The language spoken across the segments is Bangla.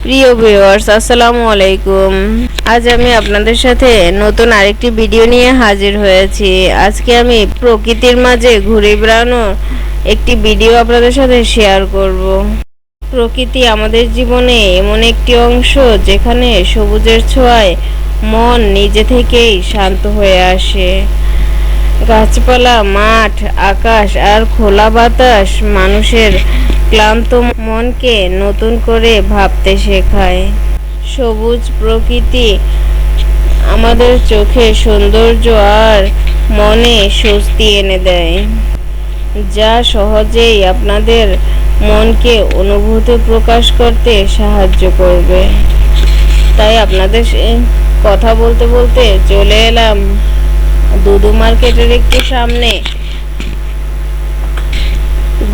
প্রিয় ভিউয়ার্স, আসসালামু আলাইকুম। আজ আমি আপনাদের সাথে নতুন আরেকটি ভিডিও নিয়ে হাজির হয়েছি। আজকে আমি প্রকৃতির মাঝে ঘুরে বেড়ানোর একটি ভিডিও আপনাদের সাথে শেয়ার করব। প্রকৃতি আমাদের জীবনে এমন একটি অংশ যেখানে সবুজের ছোঁয়ায় মন নিজে থেকেই শান্ত হয়ে আসে। গাছপালা, মাঠ, আকাশ আর খোলা বাতাস মানুষের ক্লান্ত মনকে নতুন করে ভাবতে শেখায়। সবুজ প্রকৃতি আমাদের চোখে সৌন্দর্য আর মনে স্বস্তি এনে দেয়, যা সহজেই আপনাদের মনকে অনুভূতি প্রকাশ করতে সাহায্য করবে। তাই আপনাদের কথা বলতে বলতে চলে এলাম দুদু মার্কেটের একটু সামনে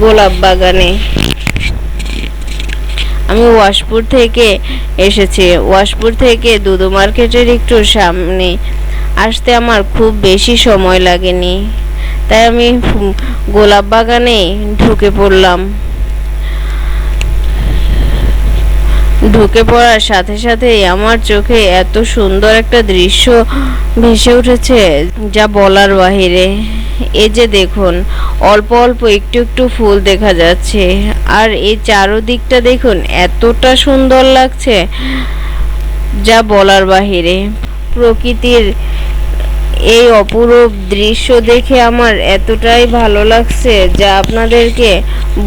গোলাপ বাগানে। আমি ওয়াশপুর থেকে এসেছি। ওয়াশপুর থেকে দুদু মার্কেটের একটু সামনে আসতে আমার খুব বেশি সময় লাগেনি, তাই আমি গোলাপ বাগানে ঢুকে পড়লাম। ঢুকে পড়ার সাথে সাথেই আমার চোখে এত সুন্দর একটা দৃশ্য ভেসে উঠেছে যা বলার বাহিরে। এই যে দেখুন, অল্প অল্প একটু একটু ফুল দেখা যাচ্ছে, আর এই চারদিকটা দেখুন এতটা সুন্দর লাগছে যা বলার বাহিরে। প্রকৃতির এই অপরূপ দৃশ্য দেখে আমার এতটাই ভালো লাগছে যা আপনাদেরকে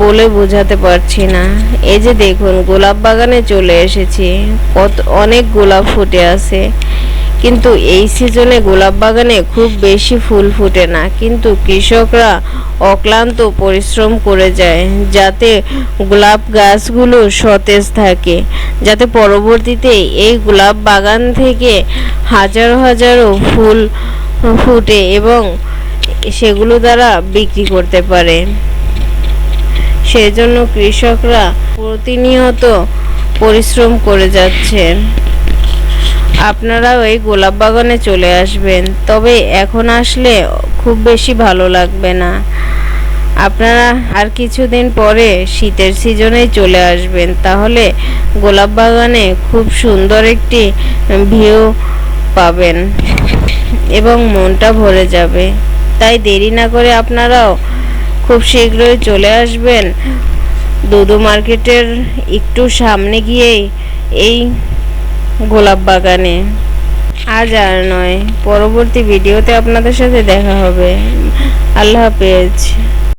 বলে বোঝাতে পারছি না। এই যে দেখুন, গোলাপ বাগানে চলে এসেছি। অনেক গোলাপ ফুটে আছে, কিন্তু এই সিজনে গোলাপ বাগানে খুব বেশি ফুল ফুটে না, কিন্তু কৃষকরা অক্লান্ত পরিশ্রম করে যায় যাতে গোলাপ গাছগুলো সতেজ থাকে, যাতে পরবর্তীতে এই গোলাপ বাগান থেকে হাজারো হাজারো ফুল ফুটে এবং সেগুলো দ্বারা বিক্রি করতে পারে। সেজন্য কৃষকরা প্রতিনিয়ত পরিশ্রম করে যাচ্ছেন। আপনারাও এই গোলাপ বাগানে চলে আসবেন, তবে এখন আসলে খুব বেশি ভালো লাগবে না। আপনারা আর কিছুদিন পরে শীতের সিজনে চলে আসবেন, তাহলে গোলাপ বাগানে খুব সুন্দর একটি ভিউ পাবেন এবং মনটা ভরে যাবে। তাই দেরি না করে আপনারাও খুব শীঘ্রই চলে আসবেন দুদু মার্কেটের একটু সামনে গিয়েই এই গোলাপ বাগানে। আজ আর নয়, পরবর্তী ভিডিওতে আপনাদের সাথে দেখা হবে। আল্লাহ হাফেজ।